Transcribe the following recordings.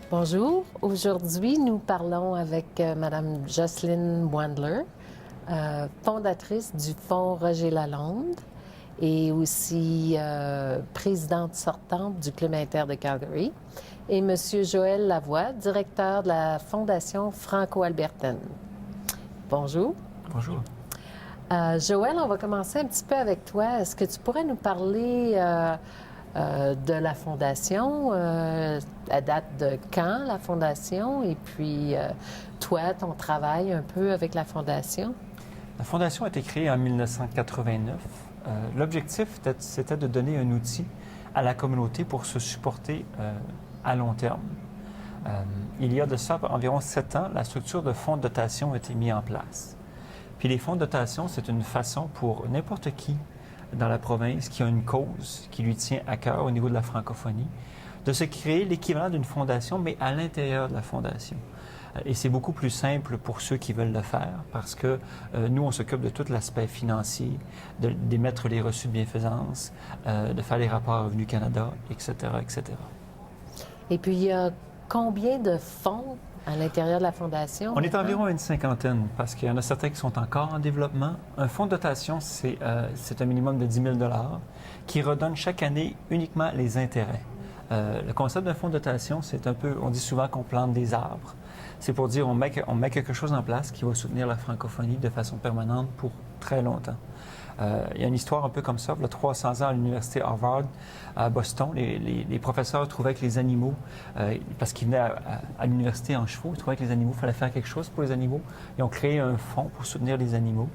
Bonjour. Aujourd'hui, nous parlons avec Madame Jocelyne Wandler, fondatrice du Fonds Roger Lalonde et aussi présidente sortante du Club Inter de Calgary, et Monsieur Joël Lavoie, directeur de la Fondation franco-albertaine. Bonjour. Bonjour. Joël, on va commencer un petit peu avec toi. Est-ce que tu pourrais nous parler de la Fondation, à date de quand la Fondation, et puis toi, ton travail un peu avec la Fondation? La Fondation a été créée en 1989. L'objectif, c'était de donner un outil à la communauté pour se supporter à long terme. Il y a de ça environ 7 ans, la structure de fonds de dotation a été mise en place. Puis les fonds de dotation, c'est une façon pour n'importe qui dans la province qui a une cause qui lui tient à cœur au niveau de la francophonie, de se créer l'équivalent d'une fondation, mais à l'intérieur de la fondation. Et c'est beaucoup plus simple pour ceux qui veulent le faire parce que nous, on s'occupe de tout l'aspect financier, d'émettre les reçus de bienfaisance, de faire les rapports à Revenu Canada, etc., etc. Et puis, il y a combien de fonds à l'intérieur de la Fondation? On est environ à une cinquantaine parce qu'il y en a certains qui sont encore en développement. Un fonds de dotation, c'est un minimum de 10 000 qui redonne chaque année uniquement les intérêts. Le concept d'un fonds de dotation, c'est un peu, on dit souvent qu'on plante des arbres. C'est pour dire on met quelque chose en place qui va soutenir la francophonie de façon permanente pour très longtemps. Il y a une histoire un peu comme ça. Il y a 300 ans, à l'université Harvard, à Boston, les professeurs trouvaient que les animaux, parce qu'ils venaient à l'université en chevaux, ils trouvaient que les animaux, il fallait faire quelque chose pour les animaux. Ils ont créé un fonds pour soutenir les animaux,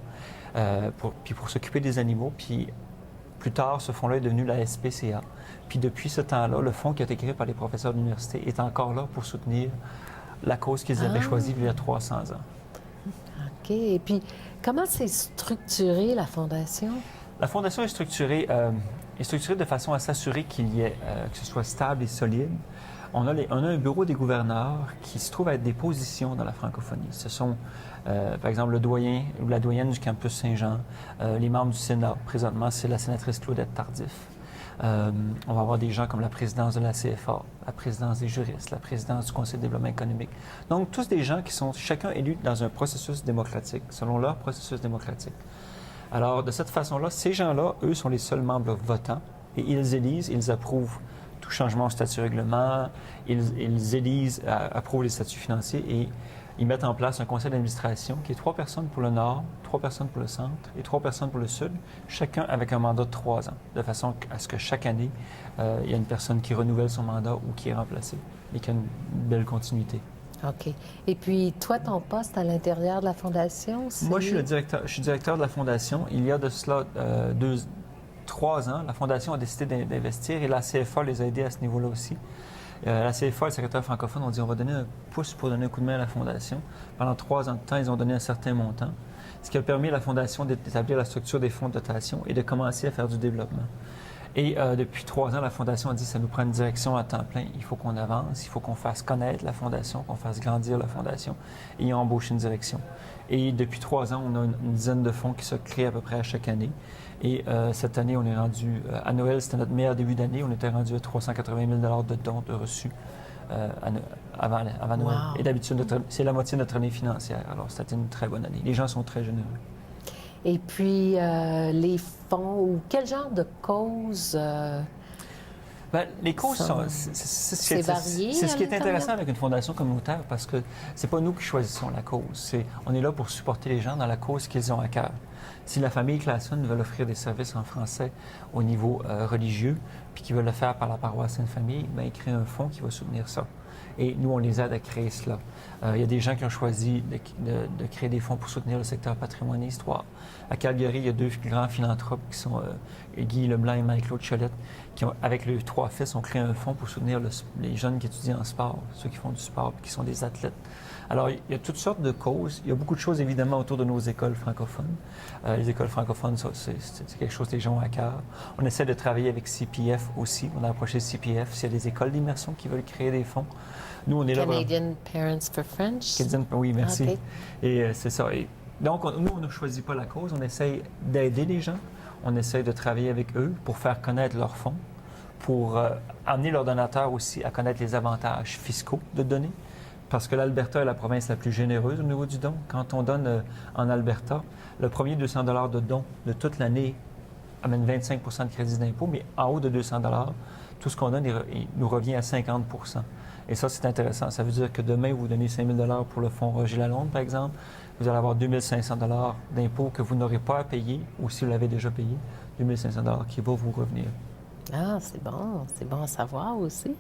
pour s'occuper des animaux. Puis plus tard, ce fonds-là est devenu la SPCA. Puis depuis ce temps-là, le fonds qui a été créé par les professeurs de l'université est encore là pour soutenir la cause qu'ils avaient choisie il y a 300 ans. OK. Et puis, comment c'est structuré, la Fondation? La Fondation est structurée de façon à s'assurer qu'il y ait, que ce soit stable et solide. On a un bureau des gouverneurs qui se trouve à être des positions dans la francophonie. Ce sont, par exemple, le doyen ou la doyenne du campus Saint-Jean, les membres du Sénat. Présentement, c'est la sénatrice Claudette Tardif. On va avoir des gens comme la présidence de la CFA, la présidence des juristes, la présidence du Conseil de développement économique. Donc, tous des gens qui sont chacun élus dans un processus démocratique, selon leur processus démocratique. Alors, de cette façon-là, ces gens-là, eux, sont les seuls membres votants et ils élisent, ils approuvent tout changement au statut-règlement, ils élisent, approuvent les statuts financiers et ils mettent en place un conseil d'administration qui est 3 personnes pour le Nord, 3 personnes pour le Centre et 3 personnes pour le Sud, chacun avec un mandat de 3 ans, de façon à ce que chaque année, il y a une personne qui renouvelle son mandat ou qui est remplacée et qui a une belle continuité. OK. Et puis, toi, ton poste à l'intérieur de la Fondation, c'est... Moi, je suis directeur de la Fondation. Il y a de cela 3 ans, la Fondation a décidé d'investir et la CFA les a aidés à ce niveau-là aussi. La CFA et le secrétaire francophone ont dit on va donner un pouce pour donner un coup de main à la Fondation. Pendant 3 ans de temps, ils ont donné un certain montant, ce qui a permis à la Fondation d'établir la structure des fonds de dotation et de commencer à faire du développement. Et depuis 3 ans, la Fondation a dit ça nous prend une direction à temps plein. Il faut qu'on avance, il faut qu'on fasse connaître la Fondation, qu'on fasse grandir la Fondation. Et ils ont embauché une direction. Et depuis 3 ans, on a une dizaine de fonds qui se créent à peu près à chaque année. Et cette année, on est rendu, à Noël, c'était notre meilleur début d'année, on était rendu à 380 000 de dons de reçus avant Noël. Wow. Et d'habitude, c'est la moitié de notre année financière. Alors, c'était une très bonne année. Les gens sont très généreux. Et puis, les fonds, ou quel genre de causes... Bien, les causes sont... C'est varié. C'est ce qui est intéressant avec une fondation communautaire parce que c'est pas nous qui choisissons la cause. On est là pour supporter les gens dans la cause qu'ils ont à cœur. Si la famille Clason veut offrir des services en français au niveau religieux, puis qu'ils veulent le faire par la paroisse Sainte-Famille, bien, ils créent un fonds qui va soutenir ça. Et nous, on les aide à créer cela. Il y a des gens qui ont choisi de créer des fonds pour soutenir le secteur patrimoine et histoire. À Calgary, il y a 2 grands philanthropes qui sont Guy Leblanc et Marie-Claude Cholette, qui, avec leurs 3 fils, ont créé un fonds pour soutenir les jeunes qui étudient en sport, ceux qui font du sport et qui sont des athlètes. Alors, il y a toutes sortes de causes. Il y a beaucoup de choses, évidemment, autour de nos écoles francophones. Les écoles francophones, c'est quelque chose que les gens ont à cœur. On essaie de travailler avec CPF aussi. On a approché CPF. S'il y a des écoles d'immersion qui veulent créer des fonds, nous, on est là. Canadian Parents for French. Oui, merci. Okay. Et c'est ça. Et donc, nous, on ne choisit pas la cause. On essaie d'aider les gens. On essaie de travailler avec eux pour faire connaître leurs fonds, pour amener leurs donateurs aussi à connaître les avantages fiscaux de donner. Parce que l'Alberta est la province la plus généreuse au niveau du don. Quand on donne en Alberta, le premier 200 $ de don de toute l'année amène 25 % de crédit d'impôt, mais en haut de 200 $, tout ce qu'on donne il nous revient à 50 %. Et ça, c'est intéressant. Ça veut dire que demain, vous donnez 5 000 $ pour le fonds Roger Lalonde, par exemple, vous allez avoir 2 500 $ d'impôts que vous n'aurez pas à payer, ou si vous l'avez déjà payé, 2 500 $ qui vont vous revenir. Ah, c'est bon à savoir aussi.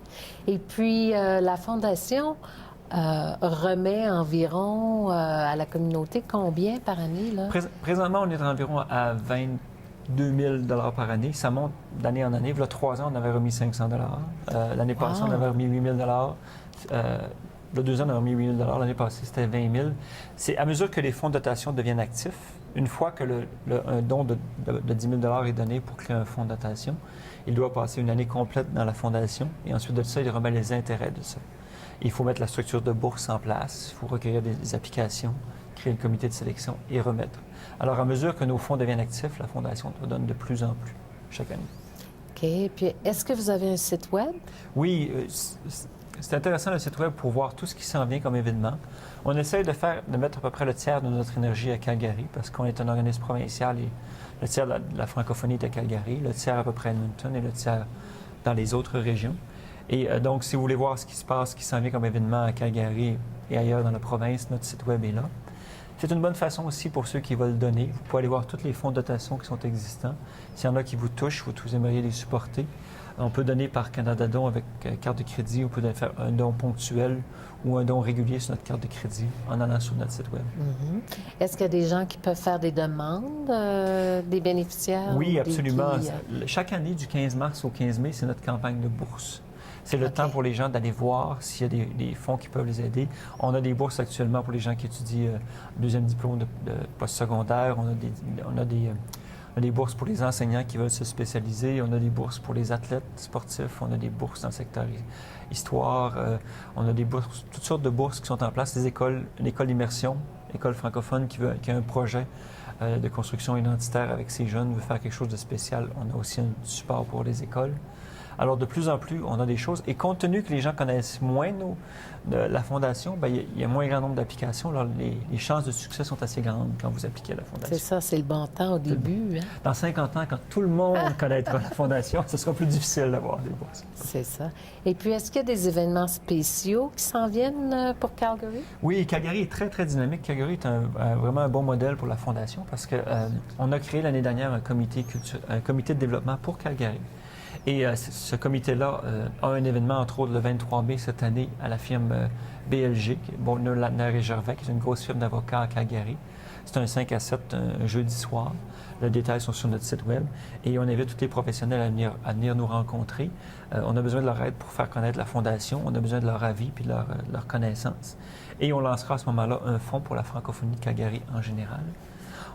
Et puis, la Fondation remet environ à la communauté combien par année, là? Présentement, on est environ à 22 000 $ par année. Ça monte d'année en année. Il y a 3 ans, on avait remis 500 $. L'année passée, on avait remis 8 000 $. Il y a 2 ans, on a remis 8 000 $. L'année passée, c'était 20 000 $. C'est à mesure que les fonds de dotation deviennent actifs, une fois que un don de 10 000 $ est donné pour créer un fonds de dotation, il doit passer une année complète dans la fondation et ensuite de ça, il remet les intérêts de ça. Il faut mettre la structure de bourse en place, il faut recueillir des applications, créer le comité de sélection et remettre. Alors, à mesure que nos fonds deviennent actifs, la Fondation donne de plus en plus chaque année. OK. Puis, est-ce que vous avez un site Web? Oui, c'est intéressant le site Web pour voir tout ce qui s'en vient comme événement. On essaye de mettre à peu près le tiers de notre énergie à Calgary parce qu'on est un organisme provincial et le tiers de la francophonie est à Calgary, le tiers à peu près à Edmonton et le tiers dans les autres régions. Et donc, si vous voulez voir ce qui se passe, ce qui s'en vient comme événement à Calgary et ailleurs dans la province, notre site Web est là. C'est une bonne façon aussi pour ceux qui veulent donner. Vous pouvez aller voir tous les fonds de dotation qui sont existants. S'il y en a qui vous touchent, vous aimeriez les supporter. On peut donner par Canada Don avec carte de crédit. On peut faire un don ponctuel ou un don régulier sur notre carte de crédit en allant sur notre site Web. Est-ce qu'il y a des gens qui peuvent faire des demandes, des bénéficiaires? Oui, absolument. Chaque année, du 15 mars au 15 mai, c'est notre campagne de bourse. C'est le temps pour les gens d'aller voir s'il y a des fonds qui peuvent les aider. On a des bourses actuellement pour les gens qui étudient deuxième diplôme de postsecondaire. On a des bourses pour les enseignants qui veulent se spécialiser. On a des bourses pour les athlètes sportifs. On a des bourses dans le secteur histoire. On a des bourses, toutes sortes de bourses qui sont en place. Des écoles, une école d'immersion, école francophone qui a un projet de construction identitaire avec ses jeunes, veut faire quelque chose de spécial. On a aussi un support pour les écoles. Alors, de plus en plus, on a des choses. Et compte tenu que les gens connaissent moins la Fondation, bien, il y a moins grand nombre d'applications. Alors, les chances de succès sont assez grandes quand vous appliquez à la Fondation. C'est ça, c'est le bon temps au début. Hein? Dans 50 ans, quand tout le monde connaîtra la Fondation, ce sera plus difficile d'avoir des bourses. C'est ça. Et puis, est-ce qu'il y a des événements spéciaux qui s'en viennent pour Calgary? Oui, Calgary est très, très dynamique. Calgary est vraiment un bon modèle pour la Fondation parce qu'on a créé l'année dernière un comité de développement pour Calgary. Et ce comité-là a un événement, entre autres, le 23 mai cette année à la firme BLG, Bondner, Latner et Gervais, qui est une grosse firme d'avocats à Calgary. C'est un 5 à 7 un jeudi soir. Les détails sont sur notre site Web. Et on invite tous les professionnels à venir nous rencontrer. On a besoin de leur aide pour faire connaître la Fondation. On a besoin de leur avis puis de leur connaissance. Et on lancera à ce moment-là un fonds pour la francophonie de Calgary en général.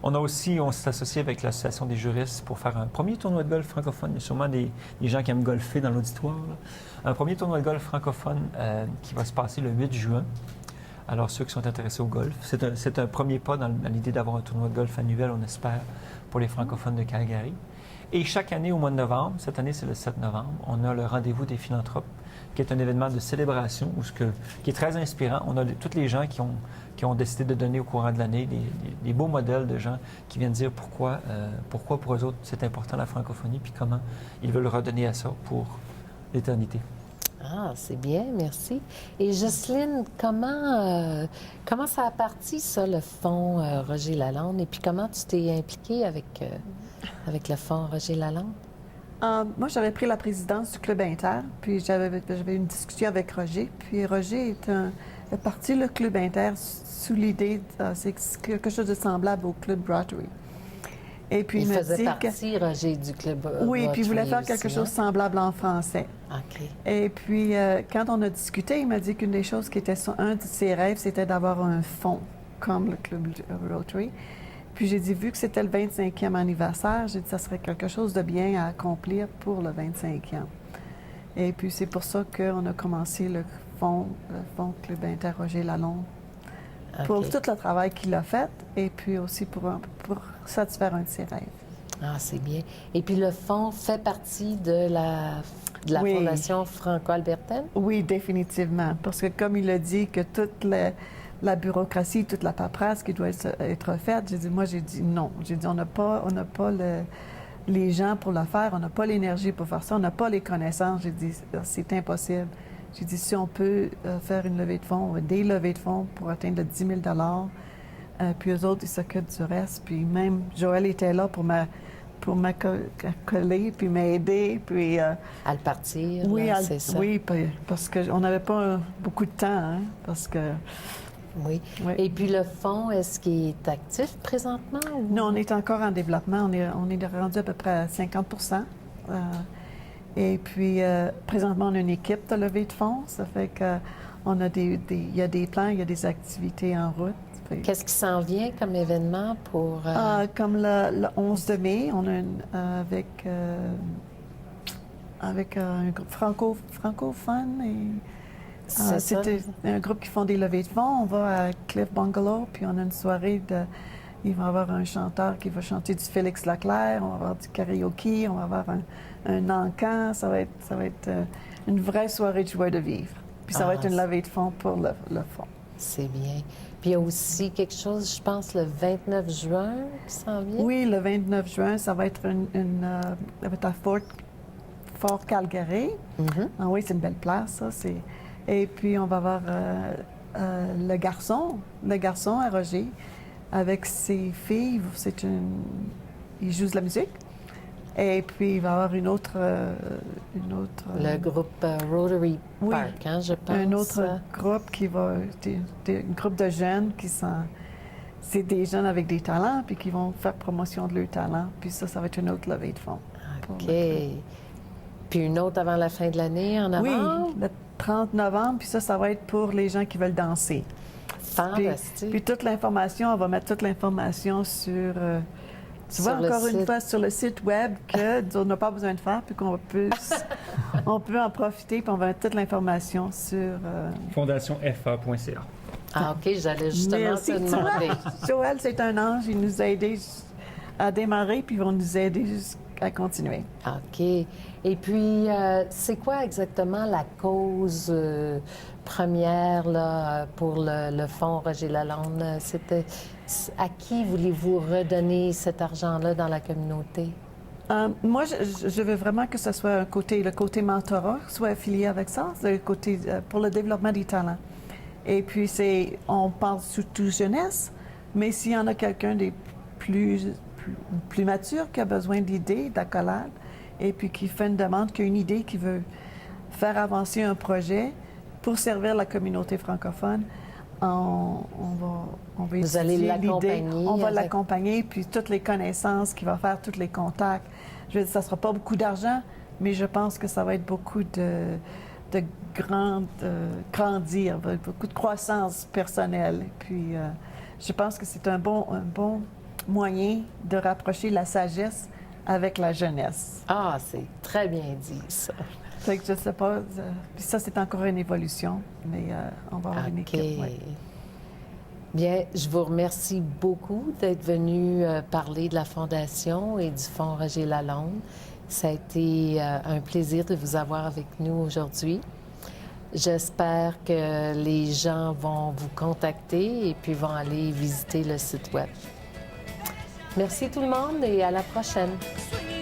On s'est associé avec l'Association des juristes pour faire un premier tournoi de golf francophone. Il y a sûrement des gens qui aiment golfer dans l'auditoire. Un premier tournoi de golf francophone qui va se passer le 8 juin. Alors, ceux qui sont intéressés au golf, c'est un premier pas dans l'idée d'avoir un tournoi de golf annuel, on espère, pour les francophones de Calgary. Et chaque année, au mois de novembre, cette année, c'est le 7 novembre, on a le Rendez-vous des philanthropes, qui est un événement de célébration qui est très inspirant. On a tous les gens qui ont décidé de donner au courant de l'année, des beaux modèles de gens qui viennent dire pourquoi pour eux autres c'est important la francophonie, puis comment ils veulent redonner à ça pour l'éternité. Ah, c'est bien, merci. Et Jocelyne, comment ça a parti, ça, le fonds Roger Lalonde? Et puis comment tu t'es impliquée avec le fonds Roger Lalonde? Moi, j'avais pris la présidence du Club Inter, puis j'avais une discussion avec Roger. Puis Roger est parti le Club Inter sous l'idée, c'est quelque chose de semblable au Club Rotary. Et puis il me faisait dit partie, Roger, du Club Rotary. Oui, puis il voulait faire quelque aussi, chose de semblable en français. OK. Et puis, quand on a discuté, il m'a dit qu'une des choses qui était un de ses rêves, c'était d'avoir un fonds comme le Club Rotary. Puis j'ai dit, vu que c'était le 25e anniversaire, j'ai dit que ça serait quelque chose de bien à accomplir pour le 25e. Et puis c'est pour ça qu'on a commencé le fonds Club Inter Roger Lalonde, pour tout le travail qu'il a fait et puis aussi pour satisfaire un de ses rêves. Ah, c'est bien. Et puis le fonds fait partie de la Oui. Fondation franco-albertaine? Oui, définitivement. Parce que comme il a dit que toute la bureaucratie, toute la paperasse qui doit être faite, j'ai dit non. J'ai dit on n'a pas les gens pour le faire, on n'a pas l'énergie pour faire ça, on n'a pas les connaissances. J'ai dit c'est impossible. J'ai dit si on peut faire une levée de fonds, des levées de fonds pour atteindre le 10 000 puis eux autres, ils s'occupent du reste. Puis même Joël était là pour m'accoler, puis m'aider, puis... À le partir, oui, là, c'est ça? oui, parce qu'on n'avait pas beaucoup de temps, hein, parce que... Oui. Oui. Et puis le fonds, est-ce qu'il est actif présentement? Ou... Non, on est encore en développement. On est rendu à peu près à 50 et puis, présentement, on a une équipe de levée de fonds. Ça fait qu'on a il y a des plans, il y a des activités en route. Qu'est-ce qui s'en vient comme événement pour... Comme le 11 de mai, on a avec un groupe francophone. C'est ça? C'était un groupe qui font des levées de fonds. On va à Cliff Bungalow, puis on a une soirée il va y avoir un chanteur qui va chanter du Félix Leclerc, on va avoir du karaoké, on va avoir un encan. Ça va être une vraie soirée de joie de vivre. Puis ça va être une levée de fonds pour le fonds. C'est bien. Puis il y a aussi quelque chose, je pense, le 29 juin qui s'en vient? Oui, le 29 juin, ça va être ça va être à Fort Calgary. Mhm. Ah oui, c'est une belle place, ça. Et puis, on va avoir le garçon à Roger, avec ses filles. Il joue de la musique. Et puis, il va y avoir une autre Le groupe Rotary oui, Park, hein, je pense. un autre groupe qui va... un groupe de jeunes qui sont... C'est des jeunes avec des talents, puis qui vont faire promotion de leurs talents. Puis ça va être une autre levée de fonds. OK. Puis une autre avant la fin de l'année, en avant? Oui, le 30 novembre, puis ça va être pour les gens qui veulent danser. Fantastique. Puis toute l'information, on va mettre toute l'information sur... tu vois, encore une fois, sur le site web qu'on n'a pas besoin de faire, puis on peut en profiter, puis on va mettre toute l'information sur... fondationfa.ca. Ah, OK, j'allais justement Merci, te tu vois. demander. Joël, c'est un ange, il nous a aidés à démarrer, puis ils vont nous aider à continuer. OK. Et puis, c'est quoi exactement la cause première là, pour le fonds Roger Lalonde? C'était à qui voulez-vous redonner cet argent-là dans la communauté? Moi, je veux vraiment que ce soit le côté mentorat soit affilié avec ça, le côté pour le développement des talents. Et puis, on parle surtout jeunesse, mais s'il y en a quelqu'un des plus mature qui a besoin d'idées, d'accolades, et puis qui fait une demande, qui a une idée, qui veut faire avancer un projet pour servir la communauté francophone, on va Vous allez étudier l'idée. l'accompagner On va avec- l'accompagner, puis toutes les connaissances qu'il va faire, tous les contacts. Je veux dire, ça ne sera pas beaucoup d'argent, mais je pense que ça va être beaucoup de grandir, beaucoup de croissance personnelle. Puis je pense que c'est un bon moyen de rapprocher la sagesse avec la jeunesse. Ah, c'est très bien dit, ça. Fait que je sais pas, puis ça, c'est encore une évolution, mais on va avoir une OK. équipe. Ouais. Bien, je vous remercie beaucoup d'être venu parler de la Fondation et du Fonds Roger Lalonde. Ça a été un plaisir de vous avoir avec nous aujourd'hui. J'espère que les gens vont vous contacter et puis vont aller visiter le site web. Merci tout le monde et à la prochaine. Swinging